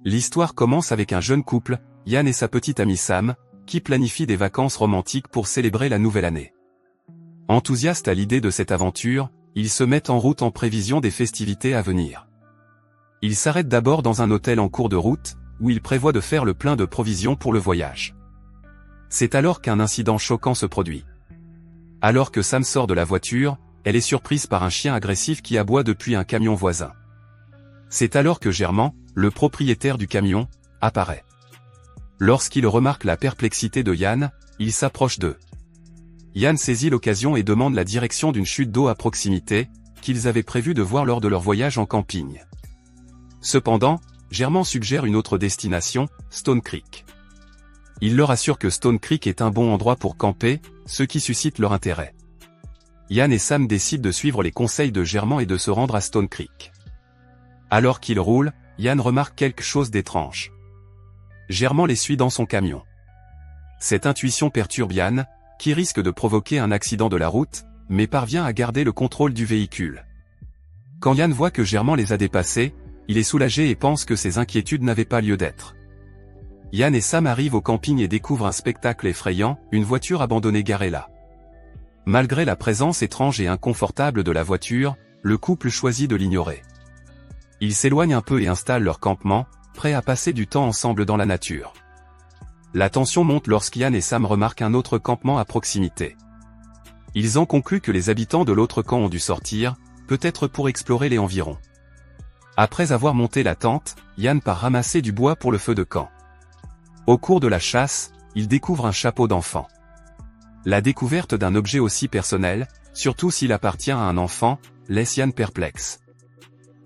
L'histoire commence avec un jeune couple, Yann et sa petite amie Sam, qui planifient des vacances romantiques pour célébrer la nouvelle année. Enthousiastes à l'idée de cette aventure, ils se mettent en route en prévision des festivités à venir. Ils s'arrêtent d'abord dans un hôtel en cours de route, où ils prévoient de faire le plein de provisions pour le voyage. C'est alors qu'un incident choquant se produit. Alors que Sam sort de la voiture, elle est surprise par un chien agressif qui aboie depuis un camion voisin. C'est alors que Germain, le propriétaire du camion, apparaît. Lorsqu'il remarque la perplexité de Yann, il s'approche d'eux. Yann saisit l'occasion et demande la direction d'une chute d'eau à proximité, qu'ils avaient prévu de voir lors de leur voyage en camping. Cependant, Germain suggère une autre destination, Stone Creek. Il leur assure que Stone Creek est un bon endroit pour camper, ce qui suscite leur intérêt. Yann et Sam décident de suivre les conseils de Germain et de se rendre à Stone Creek. Alors qu'ils roulent, Yann remarque quelque chose d'étrange. Germain les suit dans son camion. Cette intuition perturbe Yann, qui risque de provoquer un accident de la route, mais parvient à garder le contrôle du véhicule. Quand Yann voit que Germain les a dépassés, il est soulagé et pense que ses inquiétudes n'avaient pas lieu d'être. Yann et Sam arrivent au camping et découvrent un spectacle effrayant, une voiture abandonnée garée là. Malgré la présence étrange et inconfortable de la voiture, le couple choisit de l'ignorer. Ils s'éloignent un peu et installent leur campement, prêts à passer du temps ensemble dans la nature. La tension monte lorsqu'Yann et Sam remarquent un autre campement à proximité. Ils en concluent que les habitants de l'autre camp ont dû sortir, peut-être pour explorer les environs. Après avoir monté la tente, Yann part ramasser du bois pour le feu de camp. Au cours de la chasse, il découvre un chapeau d'enfant. La découverte d'un objet aussi personnel, surtout s'il appartient à un enfant, laisse Yann perplexe.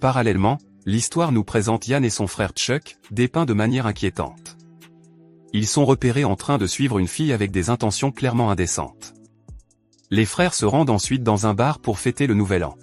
Parallèlement, l'histoire nous présente Yann et son frère Chuck, dépeints de manière inquiétante. Ils sont repérés en train de suivre une fille avec des intentions clairement indécentes. Les frères se rendent ensuite dans un bar pour fêter le nouvel an.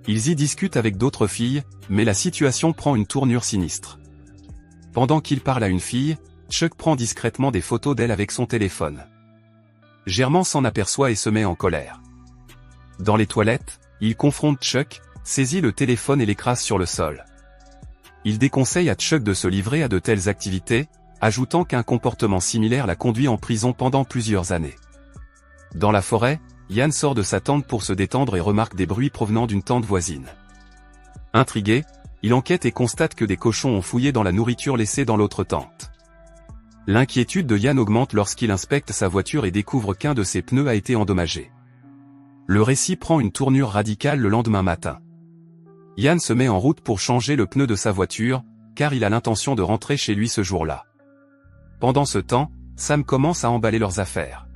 Ils y discutent avec d'autres filles, mais la situation prend une tournure sinistre. Pendant qu'ils parlent à une fille, Chuck prend discrètement des photos d'elle avec son téléphone. Germain s'en aperçoit et se met en colère. Dans les toilettes, il confronte Chuck, saisit le téléphone et l'écrase sur le sol. Il déconseille à Chuck de se livrer à de telles activités, ajoutant qu'un comportement similaire l'a conduit en prison pendant plusieurs années. Dans la forêt, Yann sort de sa tente pour se détendre et remarque des bruits provenant d'une tente voisine. Intrigué, il enquête et constate que des cochons ont fouillé dans la nourriture laissée dans l'autre tente. L'inquiétude de Yann augmente lorsqu'il inspecte sa voiture et découvre qu'un de ses pneus a été endommagé. Le récit prend une tournure radicale le lendemain matin. Yann se met en route pour changer le pneu de sa voiture, car il a l'intention de rentrer chez lui ce jour-là. Pendant ce temps, Sam commence à emballer leurs affaires.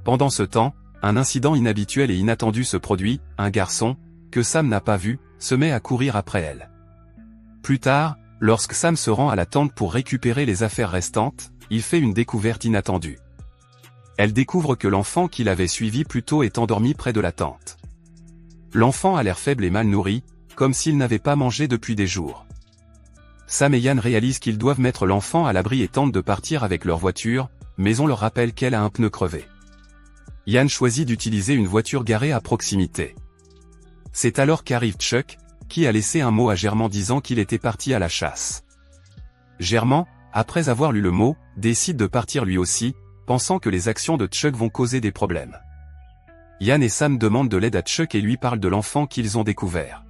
Pendant ce temps, un incident inhabituel et inattendu se produit, un garçon, que Sam n'a pas vu, se met à courir après elle. Plus tard, lorsque Sam se rend à la tente pour récupérer les affaires restantes, il fait une découverte inattendue. Elle découvre que l'enfant qu'il avait suivi plus tôt est endormi près de la tente. L'enfant a l'air faible et mal nourri, comme s'il n'avait pas mangé depuis des jours. Sam et Yann réalisent qu'ils doivent mettre l'enfant à l'abri et tentent de partir avec leur voiture, mais on leur rappelle qu'elle a un pneu crevé. Yann choisit d'utiliser une voiture garée à proximité. C'est alors qu'arrive Chuck, qui a laissé un mot à Germain disant qu'il était parti à la chasse. Germain, après avoir lu le mot, décide de partir lui aussi, pensant que les actions de Chuck vont causer des problèmes. Yann et Sam demandent de l'aide à Chuck et lui parlent de l'enfant qu'ils ont découvert.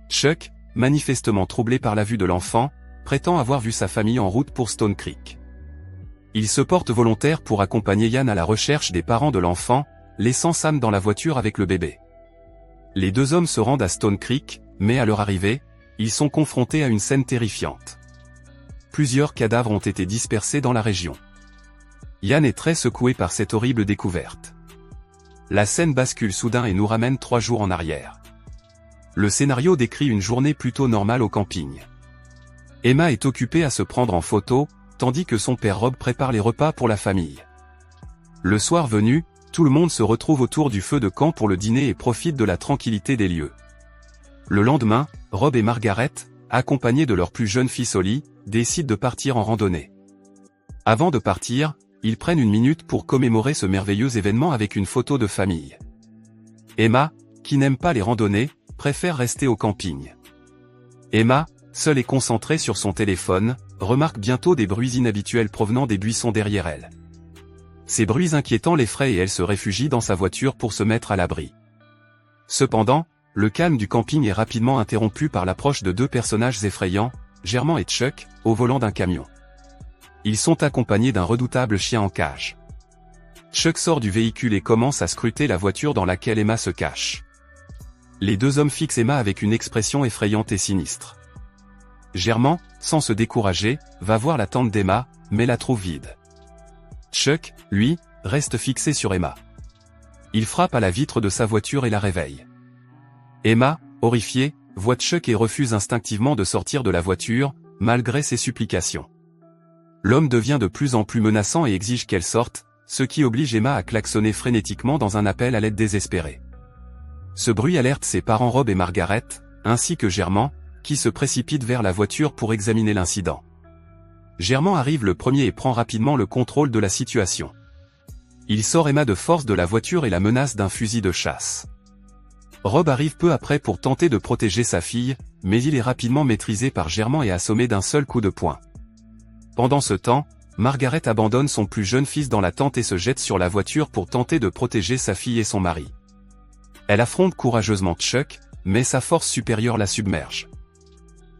Chuck, manifestement troublé par la vue de l'enfant, prétend avoir vu sa famille en route pour Stone Creek. Il se porte volontaire pour accompagner Yann à la recherche des parents de l'enfant, laissant Sam dans la voiture avec le bébé. Les deux hommes se rendent à Stone Creek, mais à leur arrivée, ils sont confrontés à une scène terrifiante. Plusieurs cadavres ont été dispersés dans la région. Yann est très secoué par cette horrible découverte. La scène bascule soudain et nous ramène 3 jours en arrière. Le scénario décrit une journée plutôt normale au camping. Emma est occupée à se prendre en photo, tandis que son père Rob prépare les repas pour la famille. Le soir venu, tout le monde se retrouve autour du feu de camp pour le dîner et profite de la tranquillité des lieux. Le lendemain, Rob et Margaret, accompagnés de leur plus jeune fils Holly, décident de partir en randonnée. Avant de partir, ils prennent une minute pour commémorer ce merveilleux événement avec une photo de famille. Emma, qui n'aime pas les randonnées, préfère rester au camping. Emma, seule et concentrée sur son téléphone, remarque bientôt des bruits inhabituels provenant des buissons derrière elle. Ces bruits inquiétants l'effraient et elle se réfugie dans sa voiture pour se mettre à l'abri. Cependant, le calme du camping est rapidement interrompu par l'approche de deux personnages effrayants, Germain et Chuck, au volant d'un camion. Ils sont accompagnés d'un redoutable chien en cage. Chuck sort du véhicule et commence à scruter la voiture dans laquelle Emma se cache. Les deux hommes fixent Emma avec une expression effrayante et sinistre. Germain, sans se décourager, va voir la tente d'Emma, mais la trouve vide. Chuck, lui, reste fixé sur Emma. Il frappe à la vitre de sa voiture et la réveille. Emma, horrifiée, voit Chuck et refuse instinctivement de sortir de la voiture, malgré ses supplications. L'homme devient de plus en plus menaçant et exige qu'elle sorte, ce qui oblige Emma à klaxonner frénétiquement dans un appel à l'aide désespéré. Ce bruit alerte ses parents Rob et Margaret, ainsi que Germain, qui se précipite vers la voiture pour examiner l'incident. Germain arrive le premier et prend rapidement le contrôle de la situation. Il sort Emma de force de la voiture et la menace d'un fusil de chasse. Rob arrive peu après pour tenter de protéger sa fille, mais il est rapidement maîtrisé par Germain et assommé d'un seul coup de poing. Pendant ce temps, Margaret abandonne son plus jeune fils dans la tente et se jette sur la voiture pour tenter de protéger sa fille et son mari. Elle affronte courageusement Chuck, mais sa force supérieure la submerge.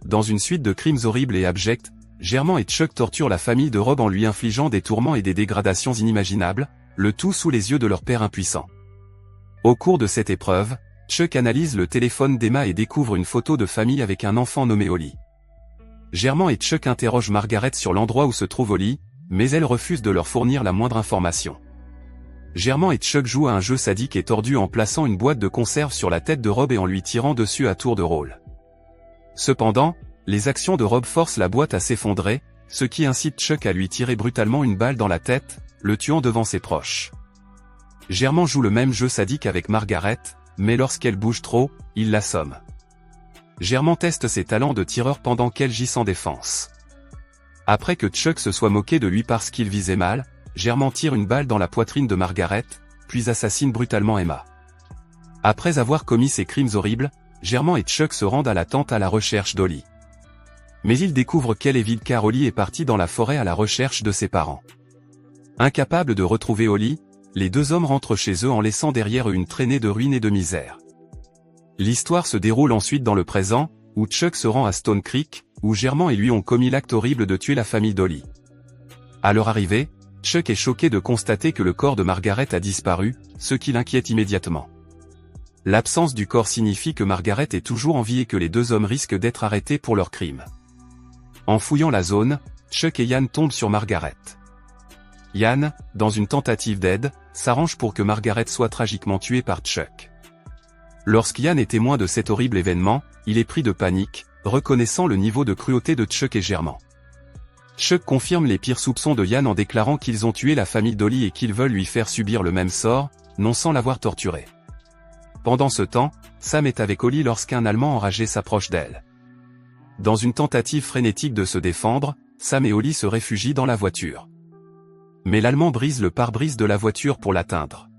Dans une suite de crimes horribles et abjects, Germain et Chuck torturent la famille de Rob en lui infligeant des tourments et des dégradations inimaginables, le tout sous les yeux de leur père impuissant. Au cours de cette épreuve, Chuck analyse le téléphone d'Emma et découvre une photo de famille avec un enfant nommé Holly. Germain et Chuck interrogent Margaret sur l'endroit où se trouve Holly, mais elle refuse de leur fournir la moindre information. Germain et Chuck jouent à un jeu sadique et tordu en plaçant une boîte de conserve sur la tête de Rob et en lui tirant dessus à tour de rôle. Cependant, les actions de Rob forcent la boîte à s'effondrer, ce qui incite Chuck à lui tirer brutalement une balle dans la tête, le tuant devant ses proches. Germain joue le même jeu sadique avec Margaret, mais lorsqu'elle bouge trop, il l'assomme. Germain teste ses talents de tireur pendant qu'elle gît sans défense. Après que Chuck se soit moqué de lui parce qu'il visait mal, Germain tire une balle dans la poitrine de Margaret, puis assassine brutalement Emma. Après avoir commis ces crimes horribles, Germain et Chuck se rendent à la tente à la recherche d'Holly. Mais ils découvrent qu'elle est vide car Holly est partie dans la forêt à la recherche de ses parents. Incapables de retrouver Holly, les deux hommes rentrent chez eux en laissant derrière eux une traînée de ruines et de misère. L'histoire se déroule ensuite dans le présent, où Chuck se rend à Stone Creek, où Germain et lui ont commis l'acte horrible de tuer la famille d'Holly. À leur arrivée, Chuck est choqué de constater que le corps de Margaret a disparu, ce qui l'inquiète immédiatement. L'absence du corps signifie que Margaret est toujours en vie et que les deux hommes risquent d'être arrêtés pour leur crime. En fouillant la zone, Chuck et Ian tombent sur Margaret. Ian, dans une tentative d'aide, s'arrange pour que Margaret soit tragiquement tuée par Chuck. Lorsqu'Ian est témoin de cet horrible événement, il est pris de panique, reconnaissant le niveau de cruauté de Chuck et Germain. Chuck confirme les pires soupçons de Ian en déclarant qu'ils ont tué la famille d'Holly et qu'ils veulent lui faire subir le même sort, non sans l'avoir torturée. Pendant ce temps, Sam est avec Holly lorsqu'un Allemand enragé s'approche d'elle. Dans une tentative frénétique de se défendre, Sam et Holly se réfugient dans la voiture. Mais l'Allemand brise le pare-brise de la voiture pour l'atteindre.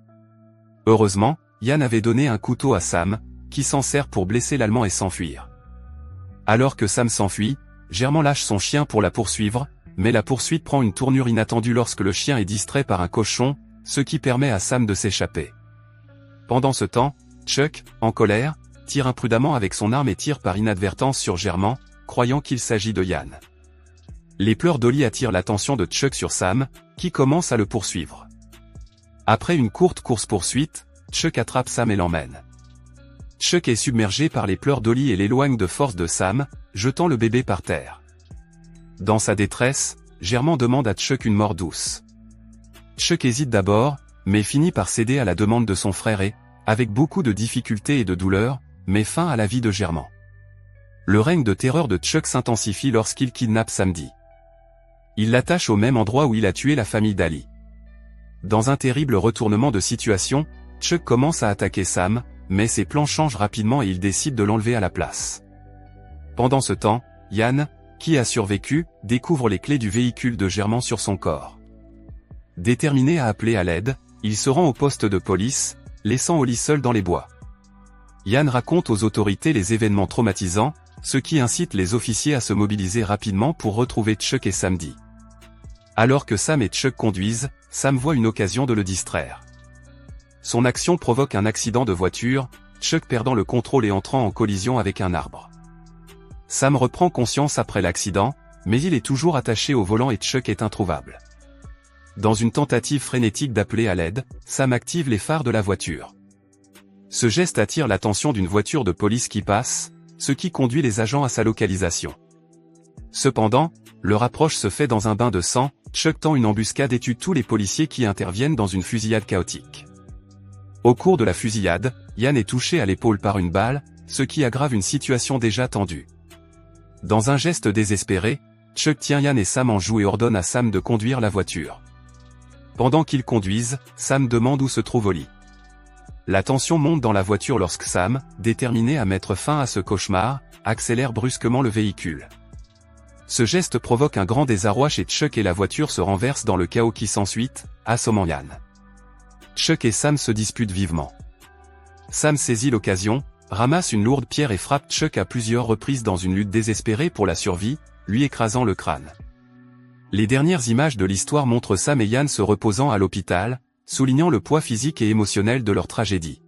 Heureusement, Ian avait donné un couteau à Sam, qui s'en sert pour blesser l'Allemand et s'enfuir. Alors que Sam s'enfuit, Germain lâche son chien pour la poursuivre, mais la poursuite prend une tournure inattendue lorsque le chien est distrait par un cochon, ce qui permet à Sam de s'échapper. Pendant ce temps, Chuck, en colère, tire imprudemment avec son arme et tire par inadvertance sur Germain, croyant qu'il s'agit de Ian. Les pleurs d'Holly attirent l'attention de Chuck sur Sam, qui commence à le poursuivre. Après une courte course-poursuite, Chuck attrape Sam et l'emmène. Chuck est submergé par les pleurs d'Holly et l'éloigne de force de Sam, jetant le bébé par terre. Dans sa détresse, Germain demande à Chuck une mort douce. Chuck hésite d'abord, mais finit par céder à la demande de son frère et, avec beaucoup de difficultés et de douleur, met fin à la vie de Germain. Le règne de terreur de Chuck s'intensifie lorsqu'il kidnappe Samedi. Il l'attache au même endroit où il a tué la famille d'Ali. Dans un terrible retournement de situation, Chuck commence à attaquer Sam, mais ses plans changent rapidement et il décide de l'enlever à la place. Pendant ce temps, Ian, qui a survécu, découvre les clés du véhicule de Germain sur son corps. Déterminé à appeler à l'aide, il se rend au poste de police, laissant Holly seul dans les bois. Ian raconte aux autorités les événements traumatisants, ce qui incite les officiers à se mobiliser rapidement pour retrouver Chuck et Samedi. Alors que Sam et Chuck conduisent, Sam voit une occasion de le distraire. Son action provoque un accident de voiture, Chuck perdant le contrôle et entrant en collision avec un arbre. Sam reprend conscience après l'accident, mais il est toujours attaché au volant et Chuck est introuvable. Dans une tentative frénétique d'appeler à l'aide, Sam active les phares de la voiture. Ce geste attire l'attention d'une voiture de police qui passe, ce qui conduit les agents à sa localisation. Cependant, leur approche se fait dans un bain de sang, Chuck tend une embuscade et tue tous les policiers qui interviennent dans une fusillade chaotique. Au cours de la fusillade, Ian est touché à l'épaule par une balle, ce qui aggrave une situation déjà tendue. Dans un geste désespéré, Chuck tient Ian et Sam en joue et ordonne à Sam de conduire la voiture. Pendant qu'ils conduisent, Sam demande où se trouve Ollie. La tension monte dans la voiture lorsque Sam, déterminé à mettre fin à ce cauchemar, accélère brusquement le véhicule. Ce geste provoque un grand désarroi chez Chuck et la voiture se renverse dans le chaos qui s'ensuit, assommant Ian. Chuck et Sam se disputent vivement. Sam saisit l'occasion, ramasse une lourde pierre et frappe Chuck à plusieurs reprises dans une lutte désespérée pour la survie, lui écrasant le crâne. Les dernières images de l'histoire montrent Sam et Ian se reposant à l'hôpital, soulignant le poids physique et émotionnel de leur tragédie.